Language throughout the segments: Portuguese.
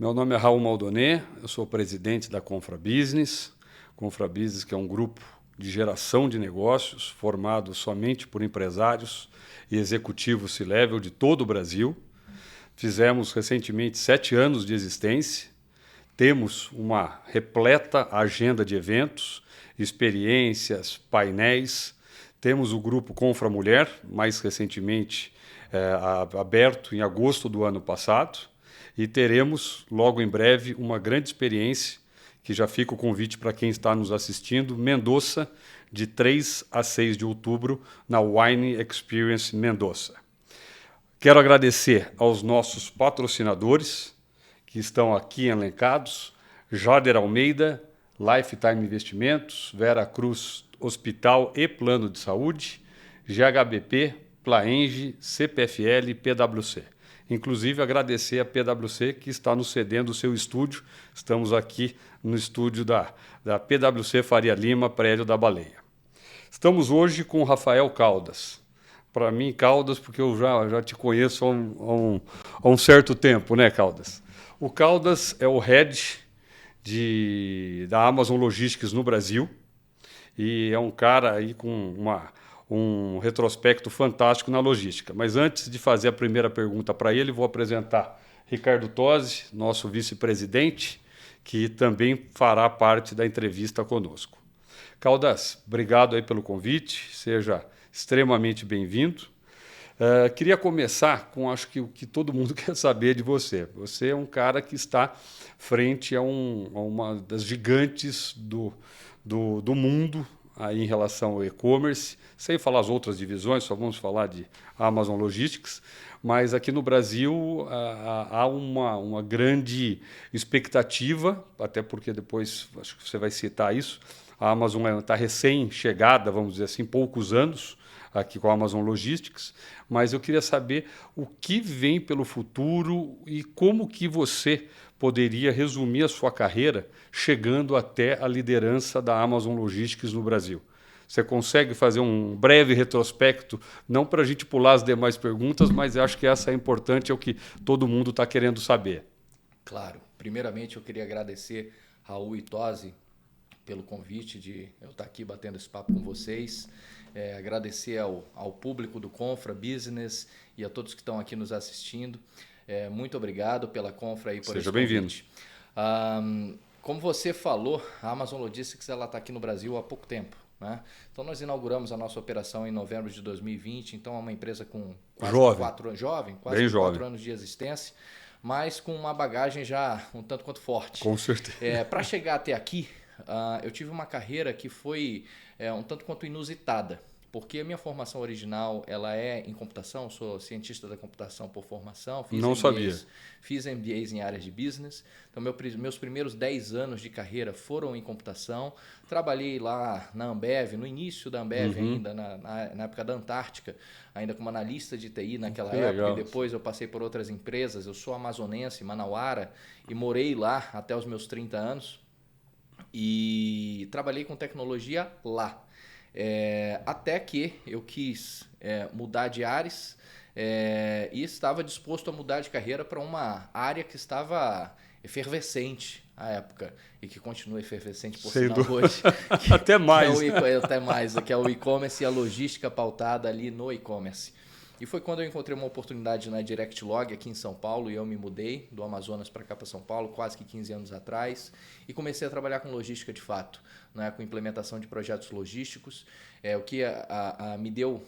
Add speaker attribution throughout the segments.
Speaker 1: Meu nome é Raul Maldoné, eu sou presidente da Confra Business. Confra Business, que é um grupo de geração de negócios formado somente por empresários e executivos C-level de todo o Brasil. Fizemos recentemente 7 anos de existência. Temos uma repleta agenda de eventos, experiências, painéis. Temos o grupo Confra Mulher, mais recentemente aberto em agosto do ano passado. E teremos, logo em breve, uma grande experiência, que já fica o convite para quem está nos assistindo, Mendoza, de 3 a 6 de outubro, na Wine Experience Mendoza. Quero agradecer aos nossos patrocinadores, que estão aqui elencados: Jader Almeida, Lifetime Investimentos, Vera Cruz Hospital e Plano de Saúde, GHBP, Plaenge, CPFL e PwC. Inclusive, agradecer a PwC, que está nos cedendo o seu estúdio. Estamos aqui no estúdio da PwC Faria Lima, prédio da Baleia. Estamos hoje com o Rafael Caldas. Para mim, Caldas, porque eu já te conheço há um certo tempo, né, Caldas? O Caldas é o head da Amazon Logistics no Brasil e é um cara aí com um retrospecto fantástico na logística. Mas antes de fazer a primeira pergunta para ele, vou apresentar Ricardo Tosi, nosso vice-presidente, que também fará parte da entrevista conosco. Caldas, obrigado aí pelo convite, seja extremamente bem-vindo. Queria começar com, acho que o que todo mundo quer saber de você. Você é um cara que está frente a uma das gigantes do mundo aí em relação ao e-commerce, sem falar as outras divisões, só vamos falar de Amazon Logistics, mas aqui no Brasil há uma grande expectativa, até porque depois acho que você vai citar isso. A Amazon está recém-chegada, vamos dizer assim, poucos anos aqui com a Amazon Logistics, mas eu queria saber o que vem pelo futuro e como que você poderia resumir a sua carreira chegando até a liderança da Amazon Logistics no Brasil. Você consegue fazer um breve retrospecto, não para a gente pular as demais perguntas, mas acho que essa é importante, é o que todo mundo está querendo saber.
Speaker 2: Claro. Primeiramente, eu queria agradecer Raul e Tosi pelo convite de eu estar aqui batendo esse papo com vocês. Agradecer ao público do Confra Business e a todos que estão aqui nos assistindo. Muito obrigado pela Confra e por esse convite.
Speaker 1: Seja bem-vindo.
Speaker 2: Como você falou, a Amazon Logistics está aqui no Brasil há pouco tempo, né? Então nós inauguramos a nossa operação em novembro de 2020, então é uma empresa com quase 4 anos de existência, mas com uma bagagem já um tanto quanto forte.
Speaker 1: Com certeza.
Speaker 2: Para chegar até aqui, eu tive uma carreira que foi um tanto quanto inusitada, porque a minha formação original ela é em computação, sou cientista da computação por formação, fiz MBAs em áreas de business, então meus primeiros 10 anos de carreira foram em computação, trabalhei lá na Ambev, no início da Ambev ainda, na época da Antártica, ainda como analista de TI naquela época, legal. E depois eu passei por outras empresas, eu sou amazonense, Manauara, e morei lá até os meus 30 anos, e trabalhei com tecnologia lá. Até que eu quis mudar de áreas e estava disposto a mudar de carreira para uma área que estava efervescente à época e que continua efervescente por sinal hoje.
Speaker 1: Até mais.
Speaker 2: Até mais, que é o e-commerce e a logística pautada ali no e-commerce. E foi quando eu encontrei uma oportunidade na DirectLog aqui em São Paulo e eu me mudei do Amazonas para cá para São Paulo, quase que 15 anos atrás, e comecei a trabalhar com logística de fato, né, com implementação de projetos logísticos, o que me deu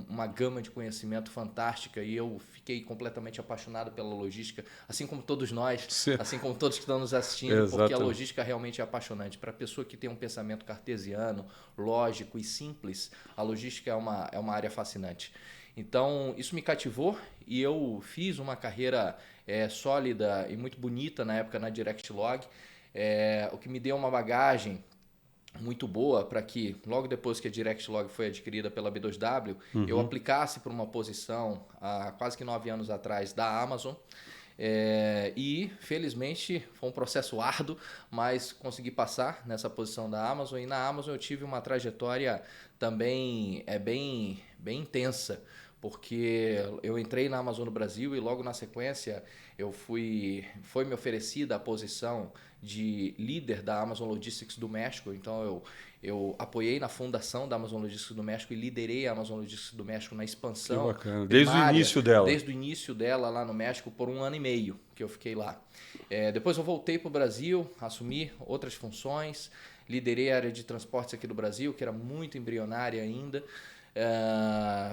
Speaker 2: uma gama de conhecimento fantástica e eu fiquei completamente apaixonado pela logística, assim como todos nós, Sim. assim como todos que estão nos assistindo, Exatamente. Porque a logística realmente é apaixonante. Para a pessoa que tem um pensamento cartesiano, lógico e simples, a logística é uma área fascinante. Então, isso me cativou e eu fiz uma carreira sólida e muito bonita na época na DirectLog, o que me deu uma bagagem muito boa para que, logo depois que a DirectLog foi adquirida pela B2W, eu aplicasse para uma posição há quase que 9 anos atrás da Amazon. E, felizmente, foi um processo árduo, mas consegui passar nessa posição da Amazon. E na Amazon eu tive uma trajetória também bem intensa, porque eu entrei na Amazon no Brasil e logo na sequência foi me oferecida a posição de líder da Amazon Logistics do México. Então eu apoiei na fundação da Amazon Logistics do México e liderei a Amazon Logistics do México na expansão.
Speaker 1: Que bacana. Desde o início dela.
Speaker 2: Desde o início dela lá no México por 1 ano e meio que eu fiquei lá. Depois eu voltei para o Brasil, assumi outras funções, liderei a área de transportes aqui do Brasil, que era muito embrionária ainda.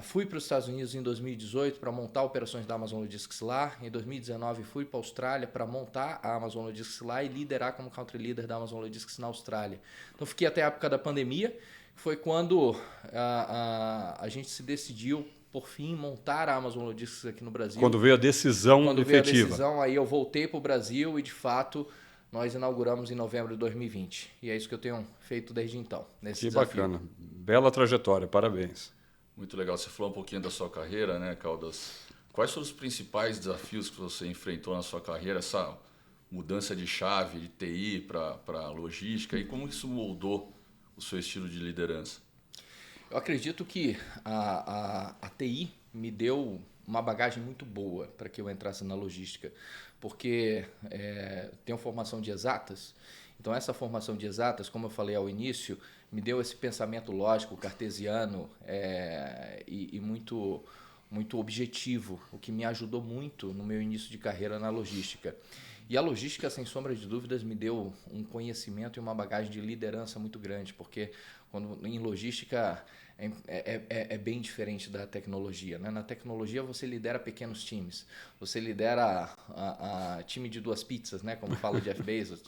Speaker 2: Fui para os Estados Unidos em 2018 para montar operações da Amazon Logistics lá. Em 2019 fui para a Austrália para montar a Amazon Logistics lá e liderar como country leader da Amazon Logistics na Austrália. Então fiquei até a época da pandemia, foi quando a gente se decidiu por fim montar a Amazon Logistics aqui no Brasil.
Speaker 1: Quando veio a decisão efetiva.
Speaker 2: Quando veio a decisão, aí eu voltei para o Brasil e de fato nós inauguramos em novembro de 2020. E é isso que eu tenho feito desde então, nesse desafio.
Speaker 1: Que bacana. Bela trajetória, parabéns.
Speaker 3: Muito legal. Você falou um pouquinho da sua carreira, né, Caldas? Quais foram os principais desafios que você enfrentou na sua carreira? Essa mudança de chave de TI para logística e como isso moldou o seu estilo de liderança?
Speaker 2: Eu acredito que a TI me deu uma bagagem muito boa para que eu entrasse na logística, porque tenho formação de exatas, então essa formação de exatas, como eu falei ao início, me deu esse pensamento lógico, cartesiano e muito, muito objetivo, o que me ajudou muito no meu início de carreira na logística. E a logística, sem sombra de dúvidas, me deu um conhecimento e uma bagagem de liderança muito grande, porque em logística é bem diferente da tecnologia, né? Na tecnologia você lidera pequenos times, você lidera a time de 2 pizzas, né? Como fala o Jeff Bezos,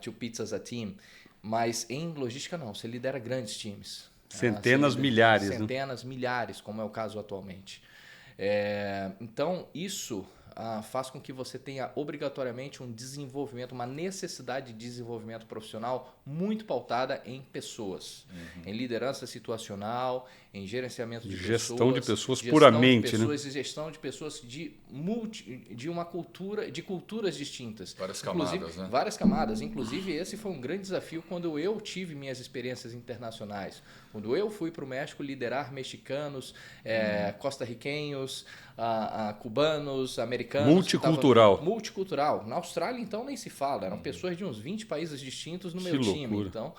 Speaker 2: two pizzas a team, mas em logística não, você lidera grandes times.
Speaker 1: Centenas, milhares.
Speaker 2: Centenas, milhares, como é o caso atualmente. Então, isso faz com que você tenha obrigatoriamente um desenvolvimento, uma necessidade de desenvolvimento profissional muito pautada em pessoas, em liderança situacional, em gerenciamento de
Speaker 1: gestão de pessoas
Speaker 2: gestão
Speaker 1: puramente,
Speaker 2: de pessoas,
Speaker 1: né?
Speaker 2: E gestão de pessoas de uma cultura, de culturas distintas.
Speaker 3: Várias camadas, né?
Speaker 2: Várias camadas. Inclusive, esse foi um grande desafio quando eu tive minhas experiências internacionais. Quando eu fui para o México liderar mexicanos, costarriquenhos, cubanos, americanos.
Speaker 1: Multicultural.
Speaker 2: Multicultural. Na Austrália, então, nem se fala. Eram pessoas de uns 20 países distintos no meu time.
Speaker 1: Loucura.
Speaker 2: Então,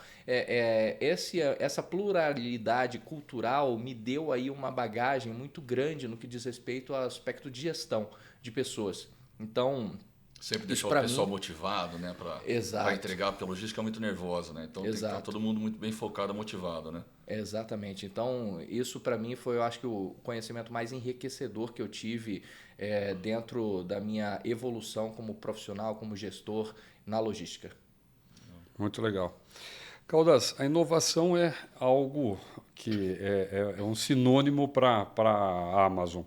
Speaker 2: essa pluralidade cultural me deu aí uma bagagem muito grande no que diz respeito ao aspecto de gestão de pessoas. Então,
Speaker 3: sempre deixou o pessoal motivado, né, para entregar, porque a logística é muito nervosa, né? Então tem que estar todo mundo muito bem focado, motivado, né?
Speaker 2: Exatamente. Então, isso para mim foi, eu acho que o conhecimento mais enriquecedor que eu tive dentro da minha evolução como profissional, como gestor na logística.
Speaker 1: Muito legal. Caldas, a inovação é algo que é um sinônimo para a Amazon.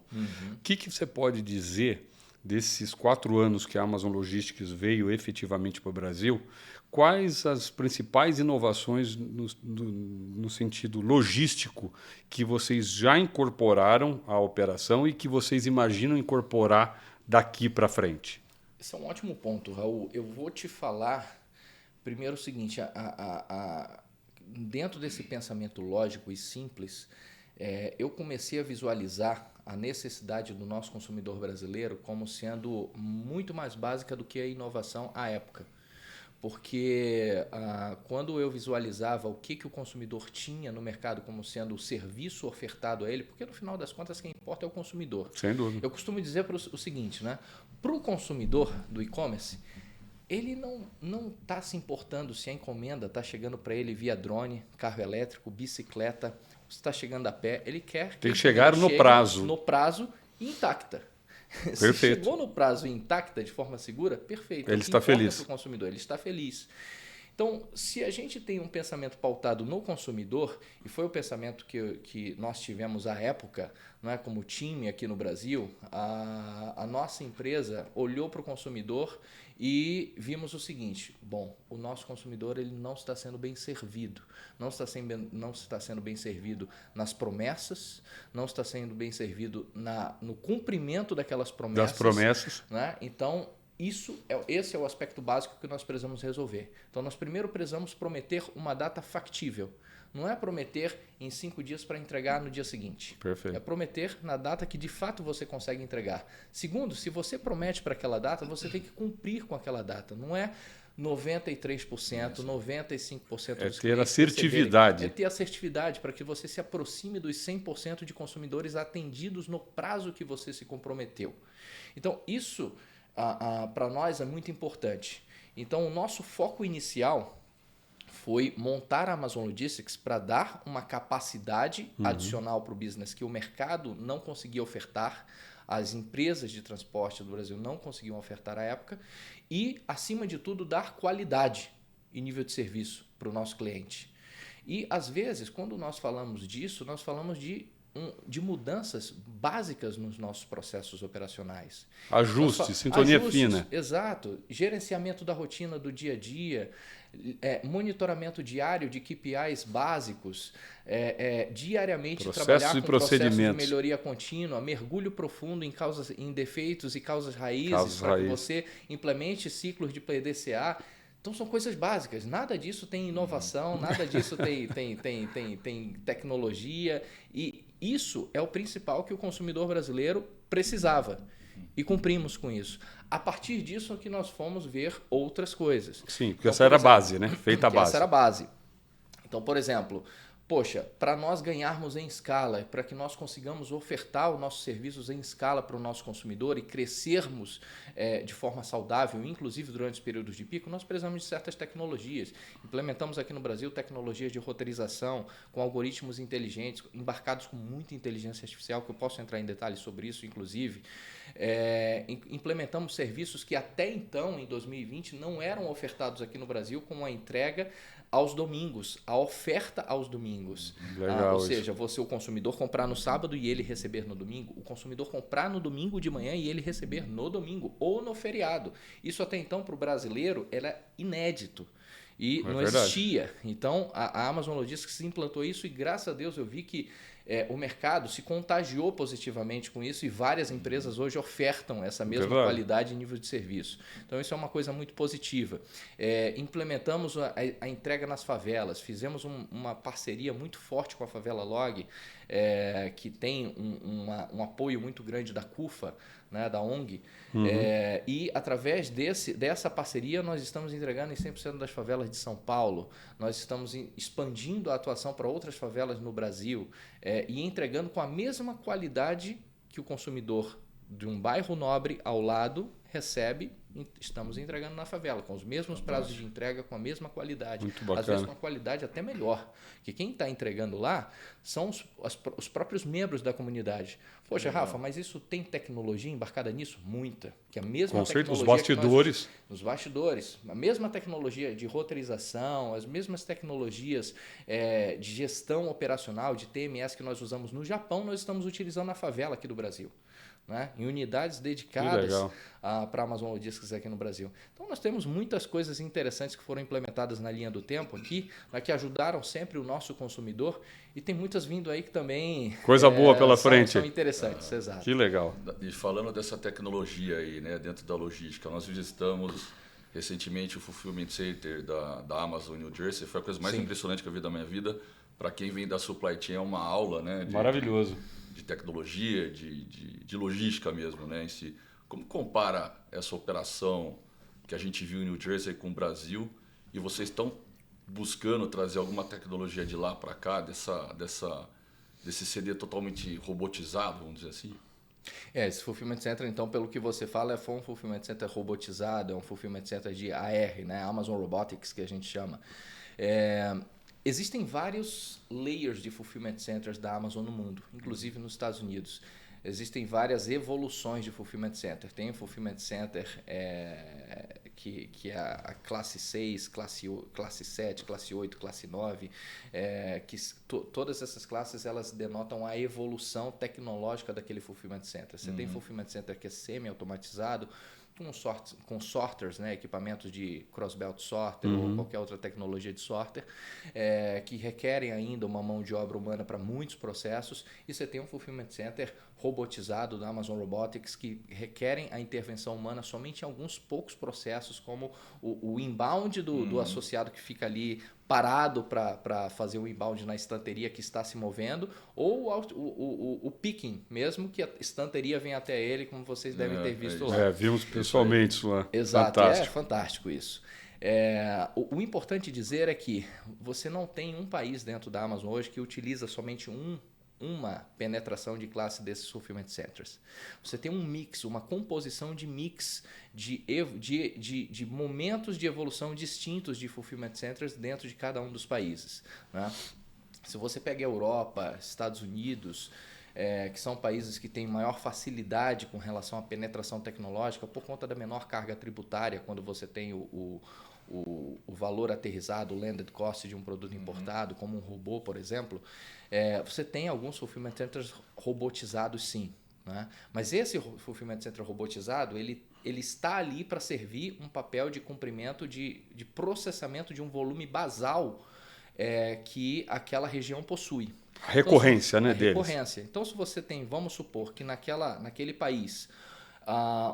Speaker 1: O que você pode dizer desses 4 anos que a Amazon Logistics veio efetivamente para o Brasil? Quais as principais inovações no sentido logístico que vocês já incorporaram à operação e que vocês imaginam incorporar daqui para frente?
Speaker 2: Esse é um ótimo ponto, Raul. Eu vou te falar primeiro o seguinte, dentro desse pensamento lógico e simples, eu comecei a visualizar a necessidade do nosso consumidor brasileiro como sendo muito mais básica do que a inovação à época. Porque quando eu visualizava o que o consumidor tinha no mercado como sendo o serviço ofertado a ele, porque no final das contas quem importa é o consumidor.
Speaker 1: Sem dúvida.
Speaker 2: Eu costumo dizer o seguinte, né? Para o consumidor do e-commerce, ele não está se importando se a encomenda está chegando para ele via drone, carro elétrico, bicicleta, se está chegando a pé. Ele quer
Speaker 1: tem que chegar no prazo.
Speaker 2: No prazo intacta.
Speaker 1: Perfeito.
Speaker 2: Se chegou no prazo intacta, de forma segura, perfeito.
Speaker 1: Ele está feliz.
Speaker 2: O consumidor, ele está feliz. Então, se a gente tem um pensamento pautado no consumidor, e foi o pensamento que nós tivemos à época, não é, como time aqui no Brasil, a nossa empresa olhou para o consumidor e vimos o seguinte: bom, o nosso consumidor ele não está sendo bem servido, não está sendo bem servido nas promessas, não está sendo bem servido no cumprimento daquelas promessas.
Speaker 1: Das promessas.
Speaker 2: Né? Então, esse é o aspecto básico que nós precisamos resolver. Então, nós primeiro precisamos prometer uma data factível. não é prometer em 5 dias para entregar no dia seguinte.
Speaker 1: Perfeito.
Speaker 2: É prometer na data que de fato você consegue entregar. Segundo, se você promete para aquela data, você tem que cumprir com aquela data. Não é 93%, 95%
Speaker 1: É
Speaker 2: dos
Speaker 1: ter a
Speaker 2: clientes
Speaker 1: assertividade.
Speaker 2: receberem. É ter assertividade para que você se aproxime dos 100% de consumidores atendidos no prazo que você se comprometeu. Então, isso para nós é muito importante. Então, o nosso foco inicial foi montar a Amazon Logistics para dar uma capacidade adicional para o business que o mercado não conseguia ofertar, as empresas de transporte do Brasil não conseguiam ofertar à época e, acima de tudo, dar qualidade e nível de serviço para o nosso cliente. E, às vezes, quando nós falamos disso, nós falamos de mudanças básicas nos nossos processos operacionais.
Speaker 1: Ajuste, sintonia fina.
Speaker 2: Exato. Gerenciamento da rotina do dia a dia, monitoramento diário de KPIs básicos, diariamente
Speaker 1: Processos
Speaker 2: trabalhar
Speaker 1: e
Speaker 2: com processos de
Speaker 1: procedimentos.
Speaker 2: melhoria contínua, mergulho profundo em defeitos e causas raízes para que você implemente ciclos de PDCA. Então são coisas básicas, nada disso tem inovação, nada disso tem tecnologia e isso é o principal que o consumidor brasileiro precisava e cumprimos com isso. A partir disso é que nós fomos ver outras coisas.
Speaker 1: Sim, porque
Speaker 2: Então,
Speaker 1: essa era a
Speaker 2: exemplo,
Speaker 1: base, né? Feita a base.
Speaker 2: Essa era a base. Então, por exemplo, poxa, para nós ganharmos em escala, para que nós consigamos ofertar os nossos serviços em escala para o nosso consumidor e crescermos de forma saudável, inclusive durante os períodos de pico, nós precisamos de certas tecnologias. Implementamos aqui no Brasil tecnologias de roteirização com algoritmos inteligentes, embarcados com muita inteligência artificial, que eu posso entrar em detalhes sobre isso, inclusive. Implementamos serviços que até então, em 2020, não eram ofertados aqui no Brasil, como a entrega aos domingos, a oferta aos domingos.
Speaker 1: Legal,
Speaker 2: ou seja, você, o consumidor, comprar no sábado e ele receber no domingo, o consumidor comprar no domingo de manhã e ele receber no domingo ou no feriado. Isso até então, para o brasileiro, era inédito. E não existia. Então, a Amazon Logistics implantou isso e, graças a Deus, eu vi que o mercado se contagiou positivamente com isso e várias empresas hoje ofertam essa mesma qualidade e nível de serviço. Então, isso é uma coisa muito positiva. Implementamos a entrega nas favelas, fizemos uma parceria muito forte com a Favela Log, que tem um apoio muito grande da CUFA, né, da ONG, e através dessa parceria nós estamos entregando em 100% das favelas de São Paulo, nós estamos expandindo a atuação para outras favelas no Brasil e entregando com a mesma qualidade que o consumidor de um bairro nobre ao lado recebe, estamos entregando na favela, com os mesmos prazos de entrega, com a mesma qualidade.
Speaker 1: Muito bacana.
Speaker 2: Às vezes com uma qualidade até melhor. Que quem está entregando lá são os próprios membros da comunidade. Poxa, Rafa, mas isso tem tecnologia embarcada nisso? Muita. Que a mesma
Speaker 1: com certeza,
Speaker 2: tecnologia
Speaker 1: os bastidores.
Speaker 2: Nos bastidores. A mesma tecnologia de roteirização, as mesmas tecnologias de gestão operacional, de TMS que nós usamos no Japão, nós estamos utilizando na favela aqui do Brasil. Né? Em unidades dedicadas para a Amazon Logistics aqui no Brasil. Então, nós temos muitas coisas interessantes que foram implementadas na linha do tempo aqui, né, que ajudaram sempre o nosso consumidor e tem muitas vindo aí que também...
Speaker 1: Coisa boa pela frente.
Speaker 2: São interessantes, exato.
Speaker 1: Que legal.
Speaker 3: E falando dessa tecnologia aí, né, dentro da logística, nós visitamos recentemente o Fulfillment Center da Amazon New Jersey, foi a coisa mais impressionante que eu vi da minha vida. Para quem vem da supply chain, é uma aula, né?
Speaker 1: Maravilhoso.
Speaker 3: De tecnologia, de logística mesmo, né? Em si. Como compara essa operação que a gente viu em New Jersey com o Brasil e vocês estão buscando trazer alguma tecnologia de lá para cá, desse CD totalmente robotizado, vamos dizer assim?
Speaker 2: Esse Fulfillment Center, então, pelo que você fala, foi um Fulfillment Center robotizado, é um Fulfillment Center de AR, né? Amazon Robotics, que a gente chama. Existem vários layers de fulfillment centers da Amazon no mundo, inclusive nos Estados Unidos. Existem várias evoluções de fulfillment center. Tem o fulfillment center que é a classe 6, classe 7, classe 8, classe 9, todas essas classes elas denotam a evolução tecnológica daquele fulfillment center. Você tem fulfillment center que é semi-automatizado, com sorters, né, equipamentos de cross-belt sorter ou qualquer outra tecnologia de sorter, que requerem ainda uma mão de obra humana para muitos processos, e você tem um fulfillment center robotizado da Amazon Robotics que requerem a intervenção humana somente em alguns poucos processos, como o inbound do associado que fica ali parado para fazer o inbound na estanteria que está se movendo, ou o picking mesmo, que a estanteria vem até ele, como vocês devem ter visto lá.
Speaker 1: Vimos pessoalmente isso lá.
Speaker 2: Exato,
Speaker 1: Fantástico.
Speaker 2: é fantástico isso. O importante dizer é que você não tem um país dentro da Amazon hoje que utiliza somente uma penetração de classe desses fulfillment centers. Você tem um mix, uma composição de mix de momentos de evolução distintos de fulfillment centers dentro de cada um dos países, né? Se você pega a Europa, Estados Unidos, que são países que têm maior facilidade com relação à penetração tecnológica por conta da menor carga tributária, quando você tem o valor aterrissado, o landed cost de um produto importado, como um robô, por exemplo, você tem alguns fulfillment centers robotizados, sim, né? Mas esse fulfillment center robotizado, ele está ali para servir um papel de cumprimento de processamento de um volume basal que aquela região possui.
Speaker 1: A recorrência,
Speaker 2: então,
Speaker 1: né, deles.
Speaker 2: Recorrência. Então, se você tem, vamos supor que naquele país,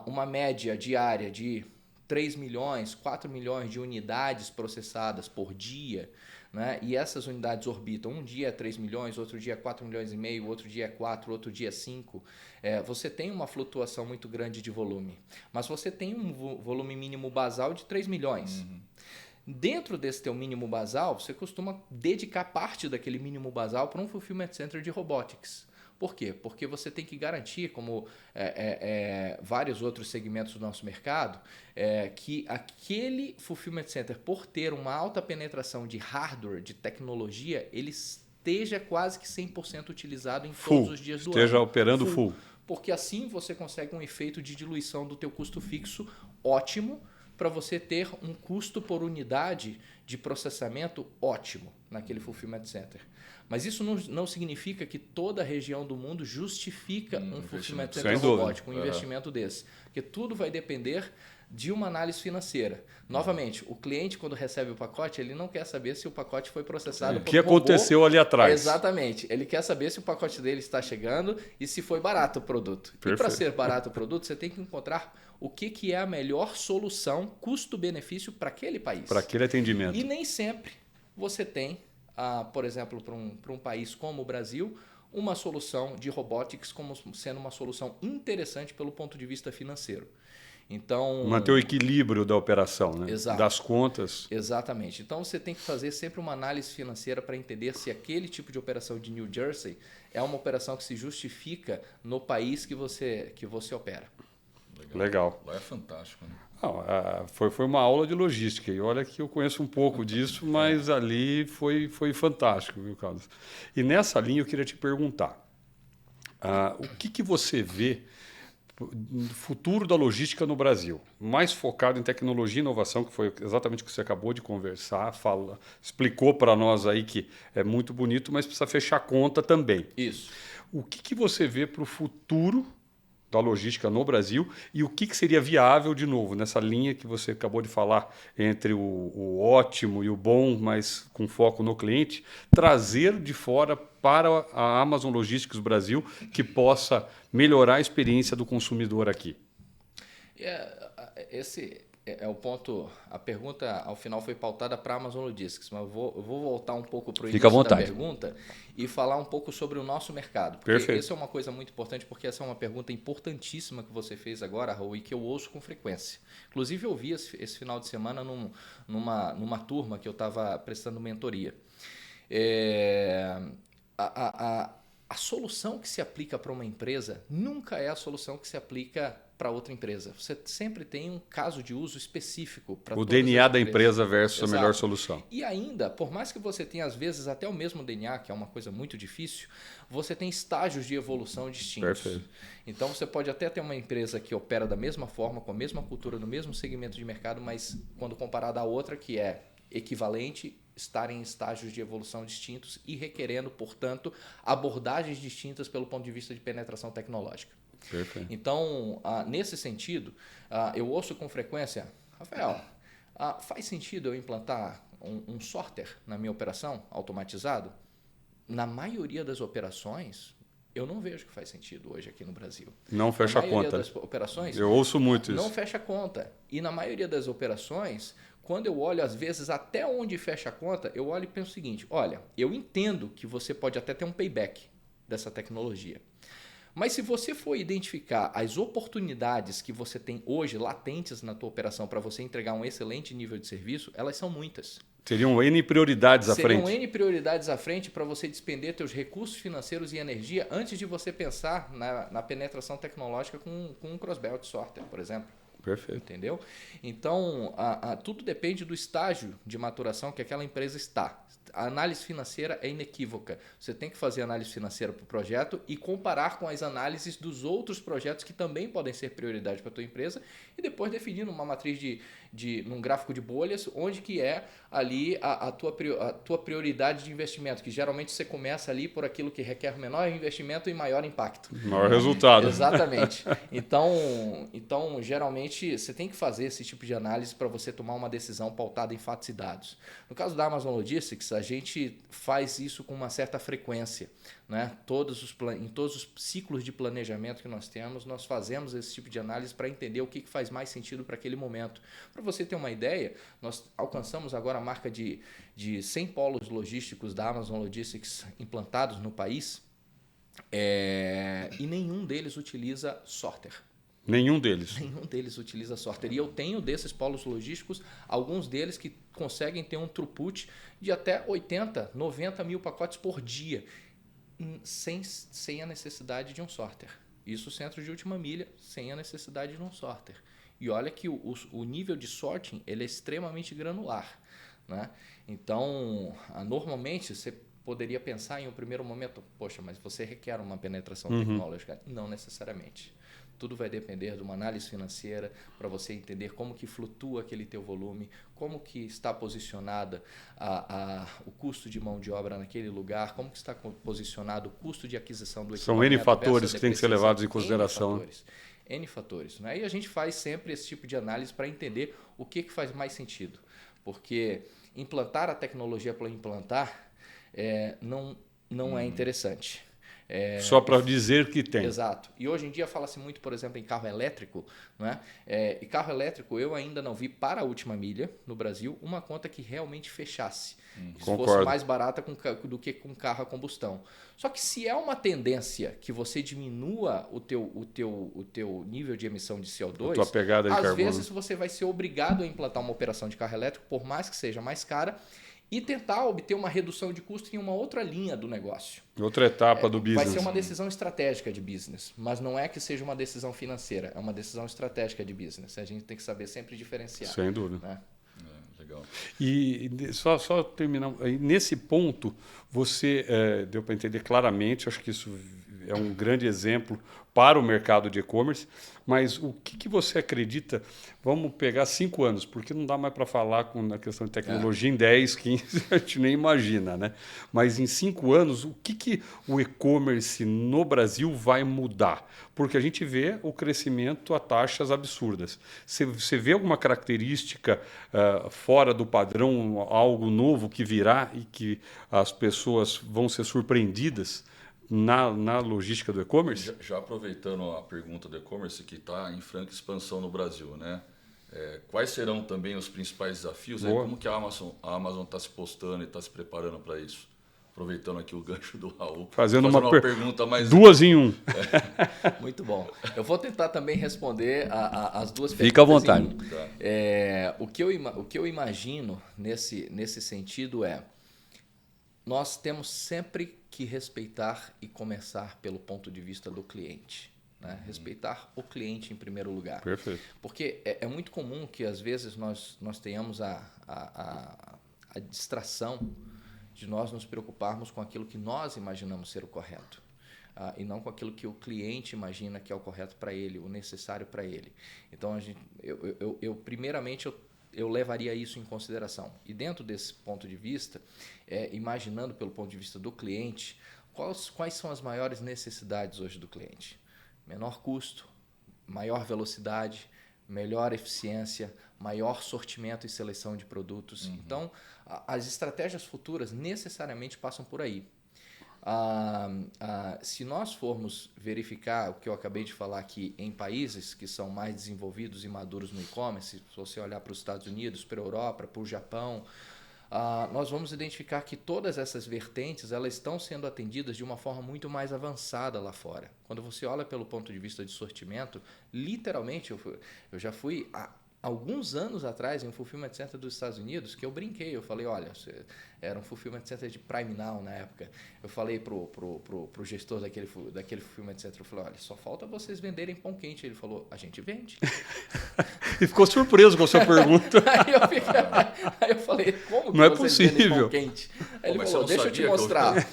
Speaker 2: uma média diária de 3 milhões, 4 milhões de unidades processadas por dia, né? E essas unidades orbitam, um dia é 3 milhões, outro dia é 4 milhões e meio, outro dia é 4, outro dia é 5. Você tem uma flutuação muito grande de volume, mas você tem um volume mínimo basal de 3 milhões. Dentro desse teu mínimo basal, você costuma dedicar parte daquele mínimo basal para um fulfillment center de robotics. Por quê? Porque você tem que garantir, como vários outros segmentos do nosso mercado, que aquele fulfillment center, por ter uma alta penetração de hardware, de tecnologia, ele esteja quase que 100% utilizado em todos os dias do ano.
Speaker 1: Esteja operando full.
Speaker 2: Porque assim você consegue um efeito de diluição do teu custo fixo ótimo, para você ter um custo por unidade de processamento ótimo naquele fulfillment center. Mas isso não significa que toda a região do mundo justifica um fulfillment center robótico, um investimento desse. Porque tudo vai depender de uma análise financeira. Novamente, o cliente, quando recebe o pacote, ele não quer saber se o pacote foi processado por um robô.
Speaker 1: O que aconteceu ali atrás.
Speaker 2: Exatamente. Ele quer saber se o pacote dele está chegando e se foi barato o produto.
Speaker 1: Perfeito.
Speaker 2: E para ser barato o produto, você tem que encontrar o que é a melhor solução custo-benefício para aquele país.
Speaker 1: Para aquele atendimento.
Speaker 2: E nem sempre você tem, por exemplo, para um país como o Brasil, uma solução de robotics como sendo uma solução interessante pelo ponto de vista financeiro. Então,
Speaker 1: manter o equilíbrio da operação, né?
Speaker 2: Exato.
Speaker 1: Das contas.
Speaker 2: Exatamente. Então você tem que fazer sempre uma análise financeira para entender se aquele tipo de operação de New Jersey é uma operação que se justifica no país que você opera.
Speaker 1: Legal.
Speaker 3: Lá é fantástico, né?
Speaker 1: Não, foi uma aula de logística. E olha que eu conheço um pouco disso, mas ali foi fantástico, viu, Carlos? E nessa linha eu queria te perguntar, o que você vê no futuro da logística no Brasil? Mais focado em tecnologia e inovação, que foi exatamente o que você acabou de conversar, explicou para nós aí que é muito bonito, mas precisa fechar conta também.
Speaker 2: Isso.
Speaker 1: O que você vê para o futuro da logística no Brasil e o que seria viável, de novo, nessa linha que você acabou de falar, entre o ótimo e o bom, mas com foco no cliente, trazer de fora para a Amazon Logistics Brasil que possa melhorar a experiência do consumidor aqui?
Speaker 2: Esse é o ponto. A pergunta, ao final, foi pautada para a Amazon Logistics, mas eu vou voltar um pouco para o início da pergunta e falar um pouco sobre o nosso mercado. Porque
Speaker 1: Perfeito.
Speaker 2: Isso é uma coisa muito importante, porque essa é uma pergunta importantíssima que você fez agora, Raul, e que eu ouço com frequência. Inclusive, eu vi esse final de semana numa turma que eu estava prestando mentoria. A solução que se aplica para uma empresa nunca é a solução que se aplica para outra empresa. Você sempre tem um caso de uso específico para
Speaker 1: o DNA da empresa versus a melhor solução.
Speaker 2: E ainda, por mais que você tenha às vezes até o mesmo DNA, que é uma coisa muito difícil, você tem estágios de evolução distintos.
Speaker 1: Perfeito.
Speaker 2: Então você pode até ter uma empresa que opera da mesma forma, com a mesma cultura, no mesmo segmento de mercado, mas quando comparada à outra que é equivalente, estar em estágios de evolução distintos e requerendo, portanto, abordagens distintas pelo ponto de vista de penetração tecnológica.
Speaker 1: Perfeito.
Speaker 2: Então, nesse sentido, eu ouço com frequência, Rafael, faz sentido eu implantar um sorter na minha operação automatizado? Na maioria das operações, Eu não vejo que faz sentido hoje aqui no Brasil.
Speaker 1: Não fecha a conta.
Speaker 2: Das operações,
Speaker 1: eu ouço muito isso.
Speaker 2: Não fecha a conta. E na maioria das operações, quando eu olho, às vezes, até onde fecha a conta, eu olho e penso o seguinte, olha, eu entendo que você pode até ter um payback dessa tecnologia. Mas se você for identificar as oportunidades que você tem hoje latentes na tua operação para você entregar um excelente nível de serviço, elas são muitas.
Speaker 1: Seriam N prioridades à frente.
Speaker 2: Seriam N prioridades à frente para você despender teus recursos financeiros e energia antes de você pensar na penetração tecnológica com um cross-belt sorter, por exemplo.
Speaker 1: Perfeito.
Speaker 2: Entendeu? Então, tudo depende do estágio de maturação que aquela empresa está. A análise financeira é inequívoca. Você tem que fazer análise financeira para o projeto e comparar com as análises dos outros projetos que também podem ser prioridade para a tua empresa e depois definir numa matriz num gráfico de bolhas onde que é ali a tua prioridade de investimento, que geralmente você começa ali por aquilo que requer menor investimento e maior impacto.
Speaker 1: Maior resultado.
Speaker 2: Exatamente. Então, geralmente, você tem que fazer esse tipo de análise para você tomar uma decisão pautada em fatos e dados. No caso da Amazon Logistics, a gente faz isso com uma certa frequência. Né? Em todos os ciclos de planejamento que nós temos, nós fazemos esse tipo de análise para entender o que faz mais sentido para aquele momento. Para você ter uma ideia, nós alcançamos agora a marca de 100 polos logísticos da Amazon Logistics implantados no país e nenhum deles utiliza sorter.
Speaker 1: Nenhum deles?
Speaker 2: Nenhum deles utiliza sorter. E eu tenho desses polos logísticos, alguns deles que conseguem ter um throughput de até 80, 90 mil pacotes por dia, sem a necessidade de um sorter. Isso centro de última milha, sem a necessidade de um sorter. E olha que o nível de sorting ele é extremamente granular. Né? Então, normalmente, você poderia pensar em um primeiro momento, poxa, mas você requer uma penetração tecnológica. Não necessariamente. Tudo vai depender de uma análise financeira para você entender como que flutua aquele teu volume, como que está posicionada o custo de mão de obra naquele lugar, como que está posicionado o custo de aquisição do equipamento.
Speaker 1: São N fatores que têm que ser levados em consideração.
Speaker 2: N fatores. Né? E a gente faz sempre esse tipo de análise para entender o que faz mais sentido. Porque implantar a tecnologia para implantar não é interessante.
Speaker 1: Só para dizer que tem.
Speaker 2: Exato. E hoje em dia fala-se muito, por exemplo, em carro elétrico. Né? E carro elétrico eu ainda não vi para a última milha no Brasil uma conta que realmente fechasse. Que fosse mais barata do que com carro a combustão. Só que se é uma tendência que você diminua o teu nível de emissão de CO2,
Speaker 1: tua pegada de carbono.
Speaker 2: Vezes você vai ser obrigado a implantar uma operação de carro elétrico, por mais que seja mais cara, e tentar obter uma redução de custo em uma outra linha do negócio.
Speaker 1: Outra etapa do business.
Speaker 2: Vai ser uma decisão estratégica de business, mas não é que seja uma decisão financeira, é uma decisão estratégica de business. A gente tem que saber sempre diferenciar.
Speaker 1: Sem dúvida.
Speaker 2: Né?
Speaker 3: Legal.
Speaker 1: E só terminar, nesse ponto, você deu para entender claramente, acho que isso é um grande exemplo para o mercado de e-commerce, mas o que você acredita, vamos pegar 5 anos, porque não dá mais para falar na questão de tecnologia em 10, 15, a gente nem imagina, né? Mas em 5 anos, o que o e-commerce no Brasil vai mudar? Porque a gente vê o crescimento a taxas absurdas. Você vê alguma característica fora do padrão, algo novo que virá e que as pessoas vão ser surpreendidas na logística do e-commerce?
Speaker 3: Já aproveitando a pergunta do e-commerce, que está em franca expansão no Brasil, né? Quais serão também os principais desafios? Como que a Amazon está se postando e está se preparando para isso? Aproveitando aqui o gancho do Raul.
Speaker 1: Fazendo uma
Speaker 3: pergunta mais...
Speaker 1: 2 em 1.
Speaker 2: Muito bom. Eu vou tentar também responder as duas perguntas.
Speaker 1: Fica à vontade.
Speaker 2: O que eu imagino nesse sentido nós temos sempre que respeitar e começar pelo ponto de vista do cliente. Né? Respeitar o cliente em primeiro lugar.
Speaker 1: Perfeito.
Speaker 2: Porque é muito comum que às vezes nós tenhamos a distração de nós nos preocuparmos com aquilo que nós imaginamos ser o correto. E não com aquilo que o cliente imagina que é o correto para ele, o necessário para ele. Então, primeiramente, eu levaria isso em consideração. E dentro desse ponto de vista, imaginando pelo ponto de vista do cliente, quais são as maiores necessidades hoje do cliente? Menor custo, maior velocidade, melhor eficiência, maior sortimento e seleção de produtos. Então, as estratégias futuras necessariamente passam por aí. Se nós formos verificar o que eu acabei de falar aqui em países que são mais desenvolvidos e maduros no e-commerce, se você olhar para os Estados Unidos, para a Europa, para o Japão, nós vamos identificar que todas essas vertentes elas estão sendo atendidas de uma forma muito mais avançada lá fora. Quando você olha pelo ponto de vista de sortimento, literalmente eu já fui alguns anos atrás em um fulfillment center dos Estados Unidos que eu brinquei, eu falei, olha, era um fulfillment center de Prime Now na época, eu falei pro gestor daquele fulfillment center, eu falei, olha, só falta vocês venderem pão quente. Ele falou, a gente vende.
Speaker 1: E ficou surpreso com a sua pergunta.
Speaker 2: Aí eu falei, como que
Speaker 1: não é
Speaker 2: vocês
Speaker 1: possível.
Speaker 2: vendem pão quente? Aí ele falou, deixa eu te mostrar.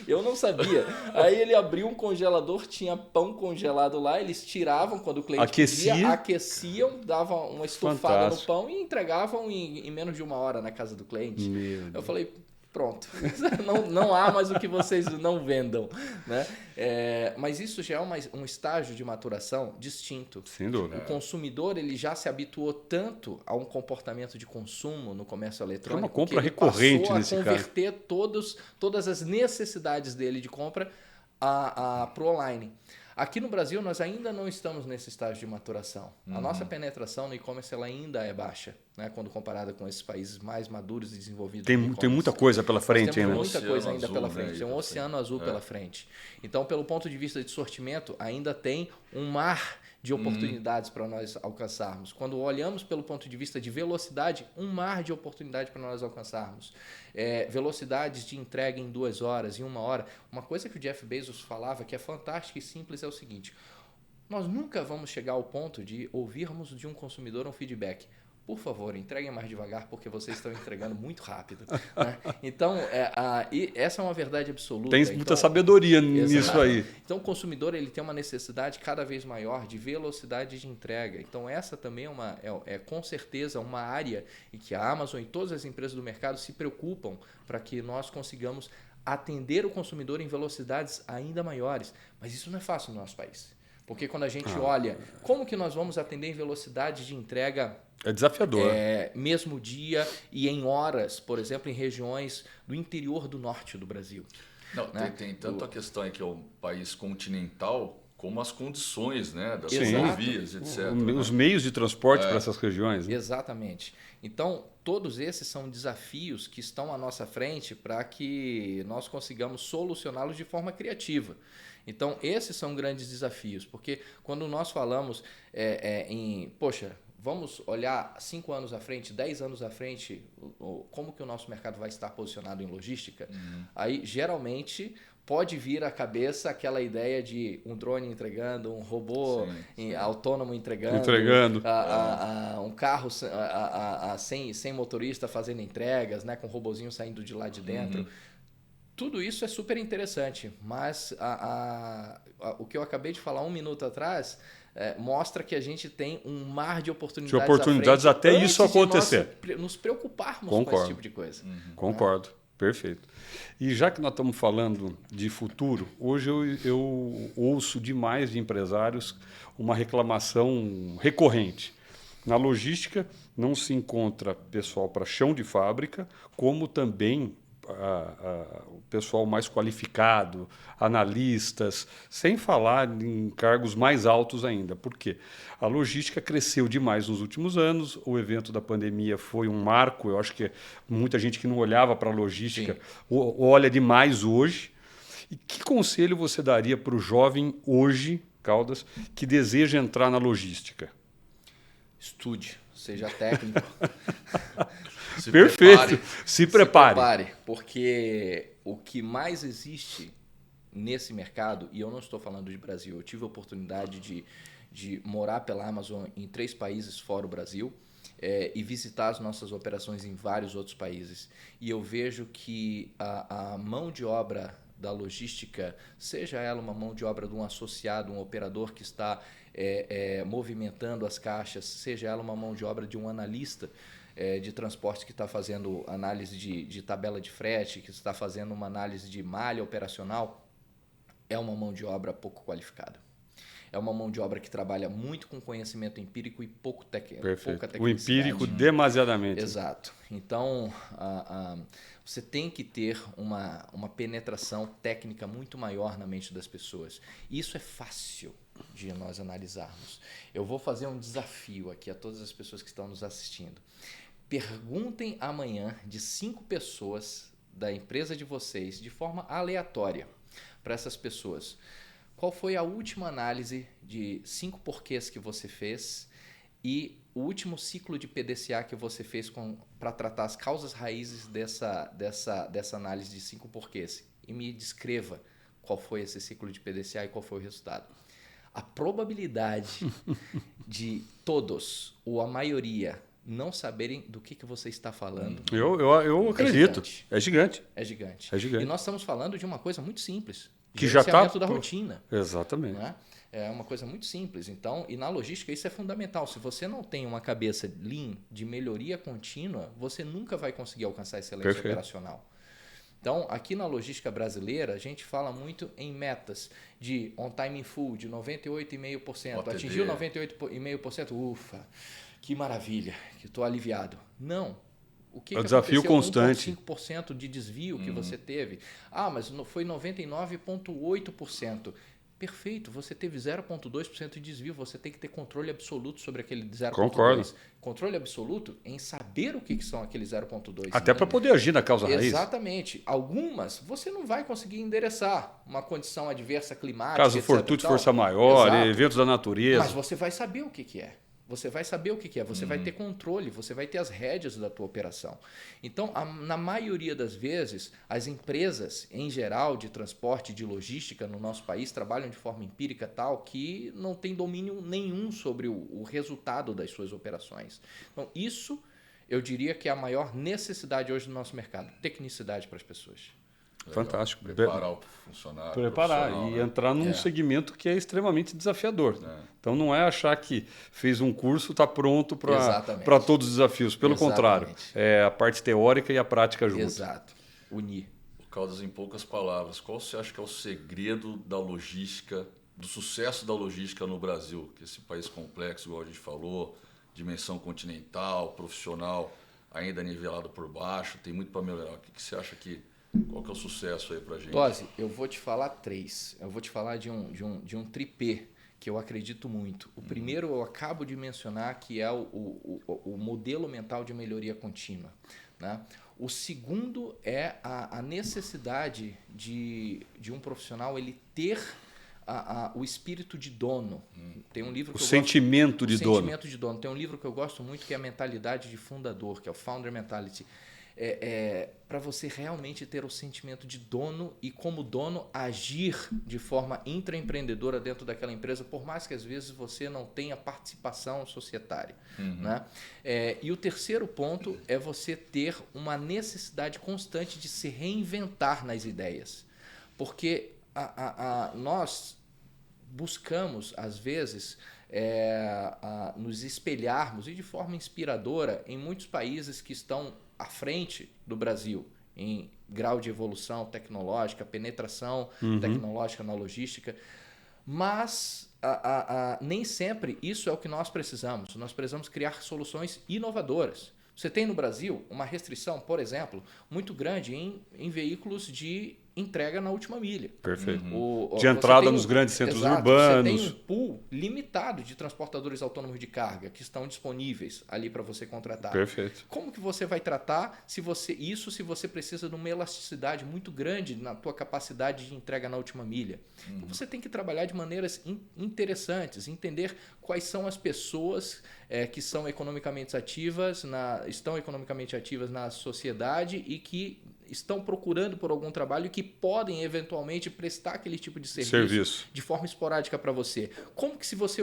Speaker 2: Eu não sabia. Aí ele abriu um congelador, tinha pão congelado lá, eles tiravam quando o cliente pedia, aqueciam, davam uma estufada no pão e entregavam em menos de 1 hora na casa do cliente. Eu falei, pronto, não há mais o que vocês não vendam, né? Mas isso já é um estágio de maturação distinto.
Speaker 1: Sem dúvida.
Speaker 2: O consumidor ele já se habituou tanto a um comportamento de consumo no comércio eletrônico,
Speaker 1: é uma compra
Speaker 2: que ele
Speaker 1: recorrente nesse
Speaker 2: passou a converter todas as necessidades dele de compra para o online. Aqui no Brasil, nós ainda não estamos nesse estágio de maturação. A nossa penetração no e-commerce ela ainda é baixa, né? Quando comparada com esses países mais maduros e desenvolvidos.
Speaker 1: Tem muita coisa pela frente ainda.
Speaker 2: Tem muita coisa ainda pela frente. Tem um oceano azul pela frente. Então, pelo ponto de vista de sortimento, ainda tem um mar de oportunidades para nós alcançarmos. Quando olhamos pelo ponto de vista de velocidade, um mar de oportunidade para nós alcançarmos. Velocidades de entrega em 2 horas, em 1 hora. Uma coisa que o Jeff Bezos falava que é fantástica e simples é o seguinte: nós nunca vamos chegar ao ponto de ouvirmos de um consumidor um feedback. Por favor, entreguem mais devagar porque vocês estão entregando muito rápido. Né? Então, essa é uma verdade absoluta.
Speaker 1: Tem muita sabedoria nisso aí.
Speaker 2: Então, o consumidor ele tem uma necessidade cada vez maior de velocidade de entrega. Então, essa também é com certeza uma área em que a Amazon e todas as empresas do mercado se preocupam para que nós consigamos atender o consumidor em velocidades ainda maiores. Mas isso não é fácil no nosso país. Porque quando a gente olha como que nós vamos atender em velocidade de entrega...
Speaker 1: É desafiador.
Speaker 2: Mesmo dia e em horas, por exemplo, em regiões do interior do norte do Brasil.
Speaker 3: Não, né? tem tanto a questão que é um país continental, como as condições, né, das rodovias, etc.
Speaker 1: Os meios de transporte para essas regiões. Né?
Speaker 2: Exatamente. Então, todos esses são desafios que estão à nossa frente para que nós consigamos solucioná-los de forma criativa. Então, esses são grandes desafios, porque quando nós falamos vamos olhar 5 anos à frente, 10 anos à frente, como que o nosso mercado vai estar posicionado em logística, aí geralmente pode vir à cabeça aquela ideia de um drone entregando, um robô autônomo entregando. Um carro sem motorista fazendo entregas, né, com um robozinho saindo de lá de dentro. Tudo isso é super interessante, mas o que eu acabei de falar 1 minuto atrás mostra que a gente tem um mar de oportunidades à frente,
Speaker 1: até isso acontecer.
Speaker 2: Nos preocuparmos
Speaker 1: com
Speaker 2: esse tipo de coisa.
Speaker 1: Concordo, perfeito. E já que nós estamos falando de futuro, hoje eu ouço demais de empresários uma reclamação recorrente. Na logística não se encontra pessoal para chão de fábrica, como também o pessoal mais qualificado, analistas, sem falar em cargos mais altos ainda. Por quê? A logística cresceu demais nos últimos anos, o evento da pandemia foi um marco, eu acho que muita gente que não olhava para a logística olha demais hoje. E que conselho você daria para o jovem hoje, Caldas, que deseja entrar na logística?
Speaker 2: Estude, seja técnico.
Speaker 1: Perfeito. Se prepare.
Speaker 2: Porque o que mais existe nesse mercado, e eu não estou falando de Brasil, eu tive a oportunidade de morar pela Amazon em 3 países fora o Brasil e visitar as nossas operações em vários outros países. E eu vejo que a mão de obra da logística, seja ela uma mão de obra de um associado, um operador que está movimentando as caixas, seja ela uma mão de obra de um analista de transporte que está fazendo análise de tabela de frete, que está fazendo uma análise de malha operacional, é uma mão de obra pouco qualificada. é uma mão de obra que trabalha muito com conhecimento empírico e pouca tecnicidade.
Speaker 1: O empírico demasiadamente.
Speaker 2: Exato. Então, você tem que ter uma penetração técnica muito maior na mente das pessoas. E isso é fácil de nós analisarmos. Eu vou fazer um desafio aqui a todas as pessoas que estão nos assistindo. Perguntem amanhã de 5 pessoas da empresa de vocês, de forma aleatória, para essas pessoas. Qual foi a última análise de 5 porquês que você fez e o último ciclo de PDCA que você fez para tratar as causas raízes dessa análise de 5 porquês? E me descreva qual foi esse ciclo de PDCA e qual foi o resultado. A probabilidade de todos, ou a maioria, não saberem do que você está falando.
Speaker 1: Eu acredito. É gigante.
Speaker 2: É gigante.
Speaker 1: É gigante.
Speaker 2: E nós estamos falando de uma coisa muito simples.
Speaker 1: Que já está
Speaker 2: da rotina.
Speaker 1: Exatamente.
Speaker 2: Né? É uma coisa muito simples. Então, e na logística isso é fundamental. Se você não tem uma cabeça lean de melhoria contínua, você nunca vai conseguir alcançar excelência operacional. Então, aqui na logística brasileira, a gente fala muito em metas de on time in full, de 98,5%. Atingiu 98,5%, ufa, que maravilha, que estou aliviado. Não. O que
Speaker 1: desafio constante.
Speaker 2: 1,5% de desvio que você teve. Ah, mas foi 99,8%. Perfeito, você teve 0,2% de desvio, você tem que ter controle absoluto sobre aquele 0,2%.
Speaker 1: Concordo.
Speaker 2: Controle absoluto em saber o que são aqueles 0,2%.
Speaker 1: Até para poder agir na causa raiz.
Speaker 2: Exatamente. Algumas você não vai conseguir endereçar. Uma condição adversa climática,
Speaker 1: Caso fortuito, força maior,
Speaker 2: Exato.
Speaker 1: Eventos da natureza.
Speaker 2: Mas você vai saber o que é. Você vai saber o que é, você vai ter controle, você vai ter as rédeas da tua operação. Então, na maioria das vezes, as empresas, em geral, de transporte, de logística no nosso país, trabalham de forma empírica tal que não tem domínio nenhum sobre o resultado das suas operações. Então, isso eu diria que é a maior necessidade hoje do nosso mercado, tecnicidade para as pessoas.
Speaker 3: Legal.
Speaker 1: Fantástico.
Speaker 3: Preparar o funcionário.
Speaker 1: Preparar e entrar num segmento que é extremamente desafiador. Então não é achar que fez um curso, está pronto para todos os desafios. Pelo contrário, é a parte teórica e a prática juntas.
Speaker 2: Exato. Unir.
Speaker 3: Caldas, em poucas palavras, qual você acha que é o segredo da logística, do sucesso da logística no Brasil? Que esse país complexo, igual a gente falou, dimensão continental, profissional, ainda nivelado por baixo, tem muito para melhorar. O que você acha que... Qual que é o sucesso aí pra gente?
Speaker 2: Tosi, eu vou te falar 3. Eu vou te falar de um tripé que eu acredito muito. O primeiro eu acabo de mencionar, que é o modelo mental de melhoria contínua. Né? O segundo é a necessidade de um profissional ele ter o espírito de dono. Tem um livro que
Speaker 1: sentimento de dono.
Speaker 2: Sentimento de dono. Tem um livro que eu gosto muito que é a mentalidade de fundador, que é o Founder Mentality. Para você realmente ter o sentimento de dono e, como dono, agir de forma intraempreendedora dentro daquela empresa, por mais que às vezes você não tenha participação societária. Né? E o terceiro ponto é você ter uma necessidade constante de se reinventar nas ideias. Porque nós buscamos, às vezes, nos espelharmos e de forma inspiradora em muitos países que estão à frente do Brasil em grau de evolução tecnológica, penetração tecnológica na logística, mas nem sempre isso é o que nós precisamos. Nós precisamos criar soluções inovadoras. Você tem no Brasil uma restrição, por exemplo, muito grande em veículos de entrega na última milha.
Speaker 1: Perfeito. De entrada nos grandes centros urbanos.
Speaker 2: Você tem um pool limitado de transportadores autônomos de carga que estão disponíveis ali para você contratar.
Speaker 1: Perfeito.
Speaker 2: Como que você vai tratar se você precisa de uma elasticidade muito grande na tua capacidade de entrega na última milha? Então você tem que trabalhar de maneiras interessantes, entender quais são as pessoas que são economicamente ativas, estão economicamente ativas na sociedade e que estão procurando por algum trabalho e que podem eventualmente prestar aquele tipo de serviço. De forma esporádica para você. Como que você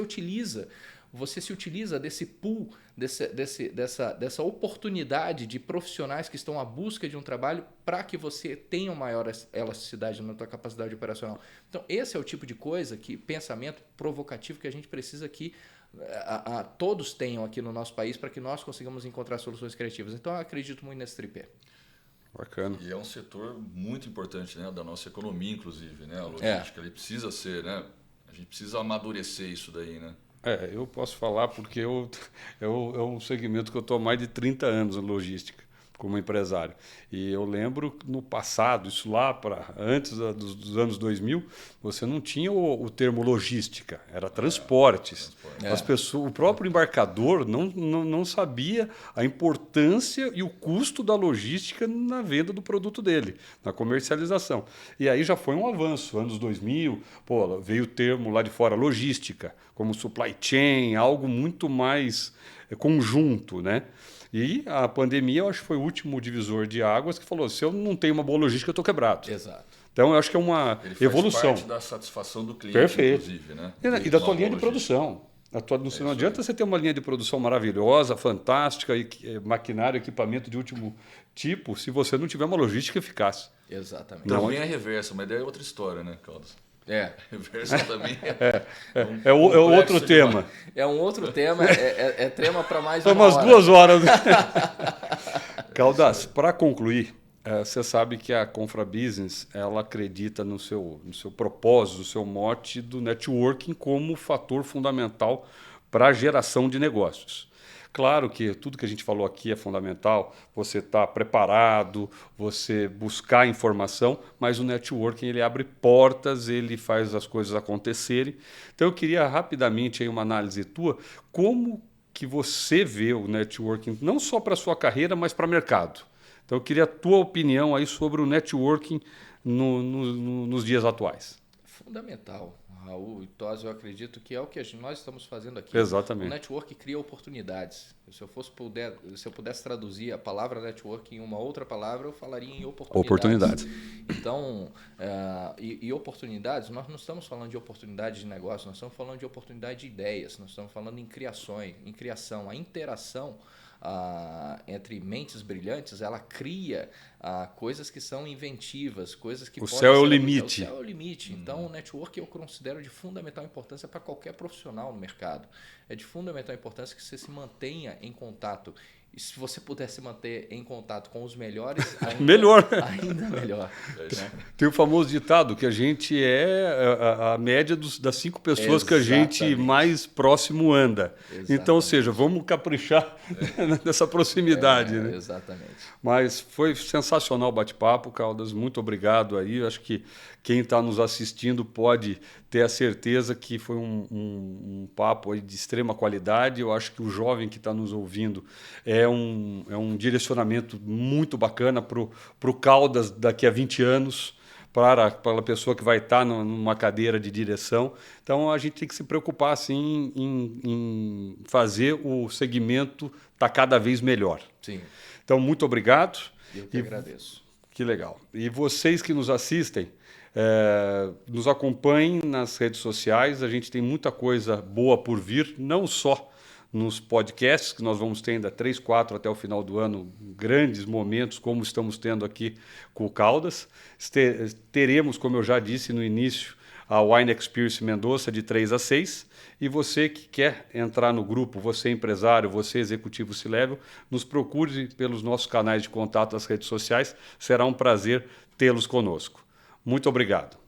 Speaker 2: se utiliza desse pool, dessa oportunidade de profissionais que estão à busca de um trabalho para que você tenha uma maior elasticidade na tua capacidade operacional. Então, esse é o tipo de coisa, pensamento provocativo que a gente precisa que todos tenham aqui no nosso país para que nós consigamos encontrar soluções criativas. Então, eu acredito muito nesse tripé.
Speaker 3: Bacana. E é um setor muito importante, né, da nossa economia, inclusive. Né? A logística ele precisa ser, né, A gente precisa amadurecer isso daí, né?
Speaker 1: Eu posso falar porque é um segmento que eu estou há mais de 30 anos em logística, como empresário. E eu lembro no passado, isso lá para antes dos anos 2000, você não tinha o termo logística, era transportes. As pessoas, o próprio embarcador não sabia a importância e o custo da logística na venda do produto dele, na comercialização. E aí já foi um avanço, anos 2000, veio o termo lá de fora, logística, como supply chain, algo muito mais conjunto, né? E a pandemia, eu acho que foi o último divisor de águas que falou, se eu não tenho uma boa logística, eu estou quebrado.
Speaker 2: Exato.
Speaker 1: Então, eu acho que é uma
Speaker 3: Ele faz
Speaker 1: evolução.
Speaker 3: parte da satisfação do cliente,
Speaker 1: Perfeito.
Speaker 3: inclusive, né?
Speaker 1: E da tua linha de produção. Não adianta você ter uma linha de produção maravilhosa, fantástica, maquinário, equipamento de último tipo, se você não tiver uma logística eficaz.
Speaker 2: Exatamente.
Speaker 3: Também é reversa, mas daí é outra história, né, Caldas? Reversa também
Speaker 1: é outro tema.
Speaker 2: É um outro tema, é tema para mais
Speaker 1: uma
Speaker 2: hora.
Speaker 1: Umas 2 horas. Caldas, para concluir, você sabe que a Confra Business ela acredita no seu propósito, no seu mote do networking como fator fundamental para a geração de negócios. Claro que tudo que a gente falou aqui é fundamental, você estar preparado, você buscar informação, mas o networking ele abre portas, ele faz as coisas acontecerem. Então eu queria rapidamente aí uma análise tua, como que você vê o networking, não só para a sua carreira, mas para o mercado. Então eu queria a tua opinião aí sobre o networking nos dias atuais.
Speaker 2: Fundamental, Raul e Tosi, eu acredito que é o que nós estamos fazendo aqui.
Speaker 1: Exatamente.
Speaker 2: O network cria oportunidades. Se eu pudesse traduzir a palavra network em uma outra palavra, eu falaria em oportunidades. Então, e oportunidades, nós não estamos falando de oportunidade de negócio, nós estamos falando de oportunidade de ideias, nós estamos falando em criação, a interação entre mentes brilhantes, ela cria coisas que são inventivas, coisas que
Speaker 1: o céu é o limite.
Speaker 2: O céu é o limite. Então, o network eu considero de fundamental importância para qualquer profissional no mercado. É de fundamental importância que você se mantenha em contato. E se você puder se manter em contato com os melhores, ainda
Speaker 1: melhor.
Speaker 2: Ainda melhor. Né?
Speaker 1: Tem o famoso ditado que a gente é a média das 5 pessoas que a gente mais próximo anda. Exatamente. Então, ou seja, vamos caprichar nessa proximidade. Né?
Speaker 2: Exatamente.
Speaker 1: Mas foi sensacional o bate-papo, Caldas. Muito obrigado aí. Eu acho que quem está nos assistindo pode ter a certeza que foi um papo aí de extrema qualidade. Eu acho que o jovem que está nos ouvindo é um direcionamento muito bacana para o Caldas daqui a 20 anos, para a pessoa que vai estar numa cadeira de direção. Então, a gente tem que se preocupar assim, em fazer o segmento estar cada vez melhor.
Speaker 2: Sim.
Speaker 1: Então, muito obrigado.
Speaker 2: Eu que agradeço.
Speaker 1: Que legal. E vocês que nos assistem, nos acompanhem nas redes sociais. A gente tem muita coisa boa por vir, não só nos podcasts, que nós vamos ter ainda 3, 4 até o final do ano, grandes momentos, como estamos tendo aqui com o Caldas. Teremos, como eu já disse no início, a Wine Experience Mendoza de 3 a 6. E você que quer entrar no grupo, você empresário, você executivo C-Level, nos procure pelos nossos canais de contato das redes sociais. Será um prazer tê-los conosco. Muito obrigado.